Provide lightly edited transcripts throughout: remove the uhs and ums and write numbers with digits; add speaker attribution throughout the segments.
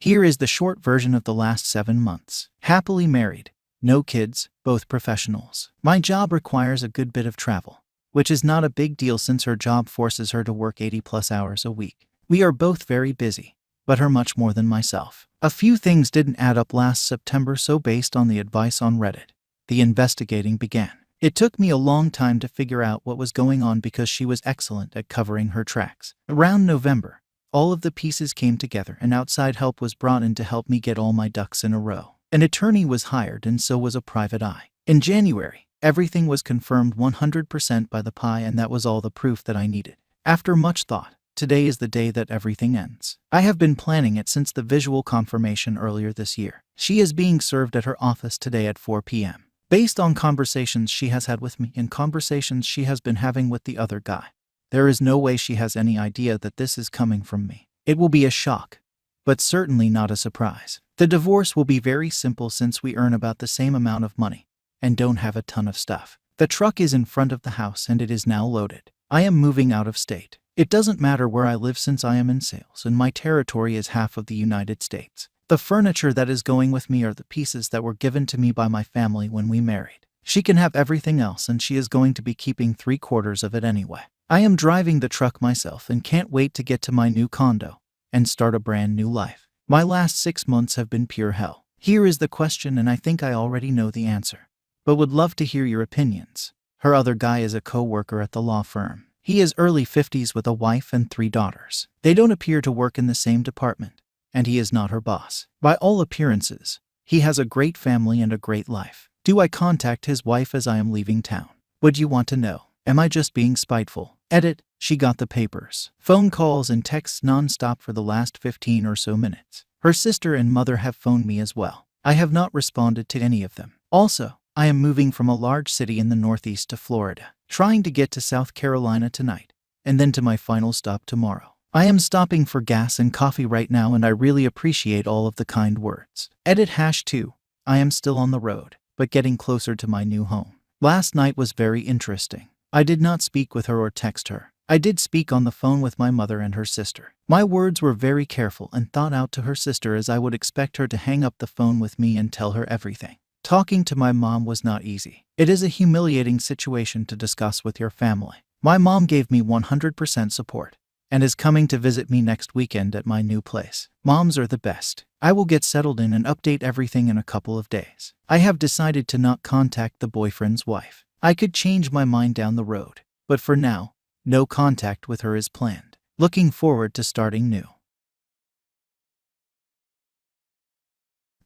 Speaker 1: Here is the short version of the last 7 months. Happily married. No kids, both professionals. My job requires a good bit of travel, which is not a big deal since her job forces her to work 80+ hours a week. We are both very busy, but her much more than myself. A few things didn't add up last September, so based on the advice on Reddit, the investigating began. It took me a long time to figure out what was going on because she was excellent at covering her tracks. Around November, all of the pieces came together and outside help was brought in to help me get all my ducks in a row. An attorney was hired and so was a private eye. In January, everything was confirmed 100% by the PI, and that was all the proof that I needed. After much thought, today is the day that everything ends. I have been planning it since the visual confirmation earlier this year. She is being served at her office today at 4 p.m. Based on conversations she has had with me and conversations she has been having with the other guy, there is no way she has any idea that this is coming from me. It will be a shock, but certainly not a surprise. The divorce will be very simple since we earn about the same amount of money and don't have a ton of stuff. The truck is in front of the house and it is now loaded. I am moving out of state. It doesn't matter where I live since I am in sales and my territory is half of the United States. The furniture that is going with me are the pieces that were given to me by my family when we married. She can have everything else and she is going to be keeping 3/4 of it anyway. I am driving the truck myself and can't wait to get to my new condo and start a brand new life. My last 6 months have been pure hell. Here is the question, and I think I already know the answer, but would love to hear your opinions. Her other guy is a co-worker at the law firm. He is early 50s with a wife and 3 daughters. They don't appear to work in the same department, and he is not her boss. By all appearances, he has a great family and a great life. Do I contact his wife as I am leaving town? Would you want to know? Am I just being spiteful? Edit, she got the papers. Phone calls and texts non-stop for the last 15 or so minutes. Her sister and mother have phoned me as well. I have not responded to any of them. Also, I am moving from a large city in the Northeast to Florida, trying to get to South Carolina tonight, and then to my final stop tomorrow. I am stopping for gas and coffee right now, and I really appreciate all of the kind words. Edit #2. I am still on the road, but getting closer to my new home. Last night was very interesting. I did not speak with her or text her. I did speak on the phone with my mother and her sister. My words were very careful and thought out to her sister, as I would expect her to hang up the phone with me and tell her everything. Talking to my mom was not easy. It is a humiliating situation to discuss with your family. My mom gave me 100% support and is coming to visit me next weekend at my new place. Moms are the best. I will get settled in and update everything in a couple of days. I have decided to not contact the boyfriend's wife. I could change my mind down the road, but for now, no contact with her is planned. Looking forward to starting new.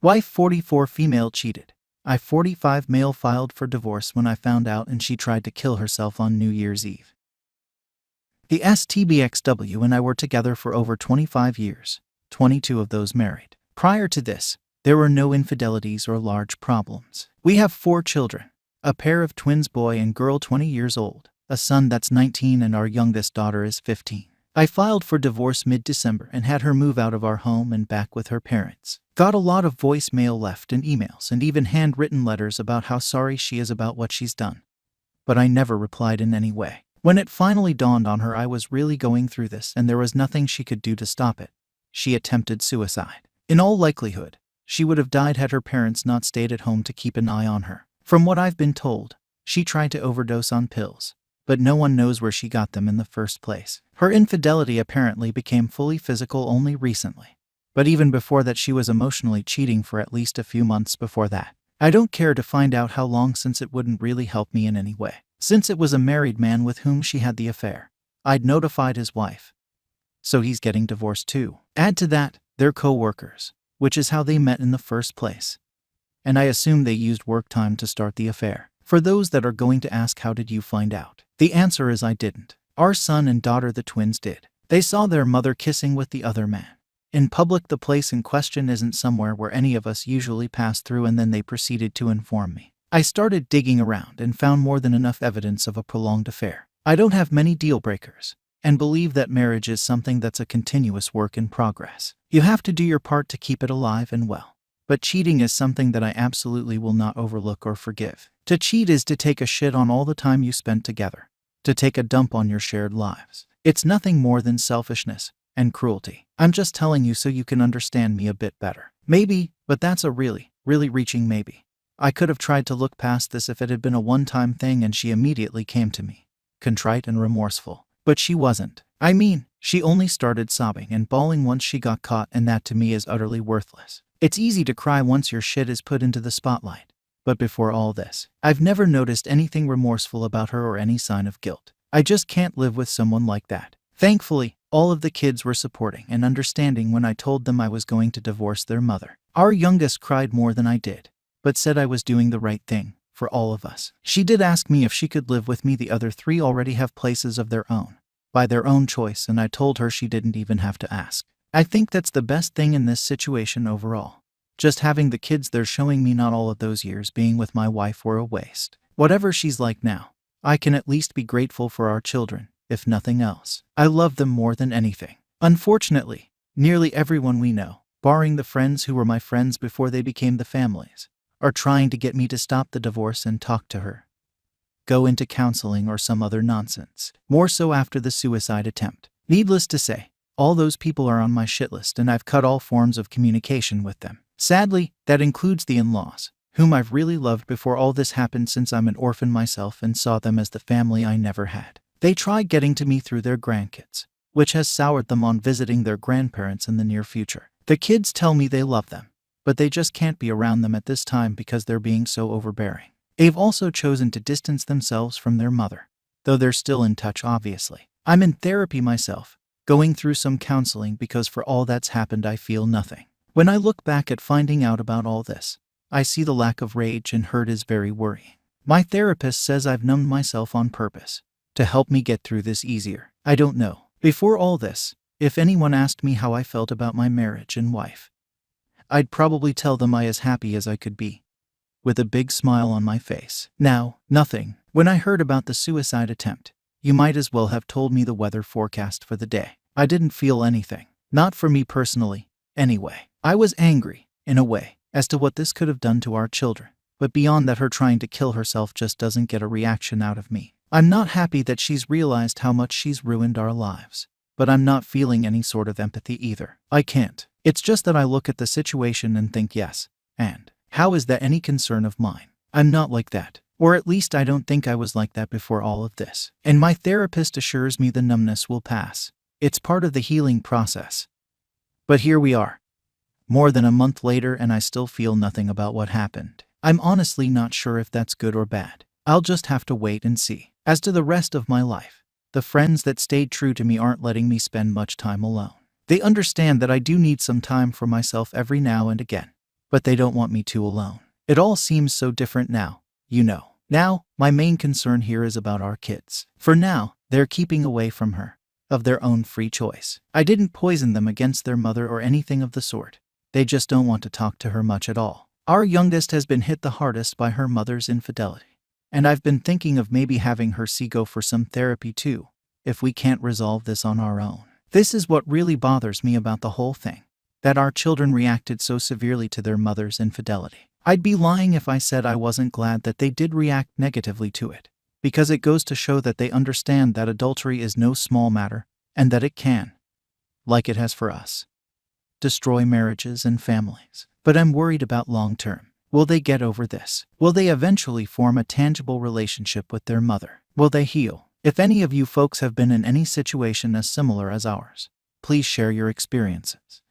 Speaker 1: Wife 44 female cheated. I 45 male filed for divorce when I found out, and she tried to kill herself on New Year's Eve. The STBXW and I were together for over 25 years, 22 of those married. Prior to this, there were no infidelities or large problems. We have 4 children, a pair of twins, boy and girl 20 years old, a son that's 19, and our youngest daughter is 15. I filed for divorce mid-December and had her move out of our home and back with her parents. Got a lot of voicemail left and emails and even handwritten letters about how sorry she is about what she's done. But I never replied in any way. When it finally dawned on her I was really going through this and there was nothing she could do to stop it, she attempted suicide. In all likelihood, she would have died had her parents not stayed at home to keep an eye on her. From what I've been told, she tried to overdose on pills, but no one knows where she got them in the first place. Her infidelity apparently became fully physical only recently, but even before that she was emotionally cheating for at least a few months before that. I don't care to find out how long, since it wouldn't really help me in any way. Since it was a married man with whom she had the affair, I'd notified his wife, so he's getting divorced too. Add to that, they're co-workers, which is how they met in the first place, and I assume they used work time to start the affair. For those that are going to ask, how did you find out? The answer is I didn't. Our son and daughter, the twins, did. They saw their mother kissing with the other man in public. The place in question isn't somewhere where any of us usually pass through, and then they proceeded to inform me. I started digging around and found more than enough evidence of a prolonged affair. I don't have many deal breakers and believe that marriage is something that's a continuous work in progress. You have to do your part to keep it alive and well. But cheating is something that I absolutely will not overlook or forgive. To cheat is to take a shit on all the time you spent together, to take a dump on your shared lives. It's nothing more than selfishness, and cruelty. I'm just telling you so you can understand me a bit better. Maybe, but that's a really, really reaching maybe. I could have tried to look past this if it had been a one-time thing and she immediately came to me, contrite and remorseful. But she wasn't. I mean, she only started sobbing and bawling once she got caught, and that to me is utterly worthless. It's easy to cry once your shit is put into the spotlight. But before all this, I've never noticed anything remorseful about her or any sign of guilt. I just can't live with someone like that. Thankfully, all of the kids were supporting and understanding when I told them I was going to divorce their mother. Our youngest cried more than I did, but said I was doing the right thing for all of us. She did ask me if she could live with me. The other three already have places of their own, by their own choice, and I told her she didn't even have to ask. I think that's the best thing in this situation overall. Just having the kids there showing me not all of those years being with my wife were a waste. Whatever she's like now, I can at least be grateful for our children, if nothing else. I love them more than anything. Unfortunately, nearly everyone we know, barring the friends who were my friends before they became the families, are trying to get me to stop the divorce and talk to her, go into counseling or some other nonsense. More so after the suicide attempt. Needless to say, all those people are on my shit list and I've cut all forms of communication with them. Sadly, that includes the in-laws, whom I've really loved before all this happened, since I'm an orphan myself and saw them as the family I never had. They tried getting to me through their grandkids, which has soured them on visiting their grandparents in the near future. The kids tell me they love them, but they just can't be around them at this time because they're being so overbearing. They've also chosen to distance themselves from their mother, though they're still in touch obviously. I'm in therapy myself, going through some counseling because for all that's happened I feel nothing. When I look back at finding out about all this, I see the lack of rage and hurt is very worrying. My therapist says I've numbed myself on purpose to help me get through this easier. I don't know. Before all this, if anyone asked me how I felt about my marriage and wife, I'd probably tell them I was as happy as I could be, with a big smile on my face. Now, nothing. When I heard about the suicide attempt, you might as well have told me the weather forecast for the day. I didn't feel anything. Not for me personally, anyway. I was angry, in a way, as to what this could have done to our children. But beyond that, her trying to kill herself just doesn't get a reaction out of me. I'm not happy that she's realized how much she's ruined our lives. But I'm not feeling any sort of empathy either. I can't. It's just that I look at the situation and think yes, and how is that any concern of mine? I'm not like that. Or at least I don't think I was like that before all of this. And my therapist assures me the numbness will pass. It's part of the healing process. But here we are, more than a month later, and I still feel nothing about what happened. I'm honestly not sure if that's good or bad. I'll just have to wait and see. As to the rest of my life, the friends that stayed true to me aren't letting me spend much time alone. They understand that I do need some time for myself every now and again, but they don't want me too alone. It all seems so different now, you know. Now, my main concern here is about our kids. For now, they're keeping away from her, of their own free choice. I didn't poison them against their mother or anything of the sort. They just don't want to talk to her much at all. Our youngest has been hit the hardest by her mother's infidelity, and I've been thinking of maybe having her go for some therapy too, if we can't resolve this on our own. This is what really bothers me about the whole thing, that our children reacted so severely to their mother's infidelity. I'd be lying if I said I wasn't glad that they did react negatively to it, because it goes to show that they understand that adultery is no small matter, and that it can, like it has for us, destroy marriages and families. But I'm worried about long term. Will they get over this? Will they eventually form a tangible relationship with their mother? Will they heal? If any of you folks have been in any situation as similar as ours, please share your experiences.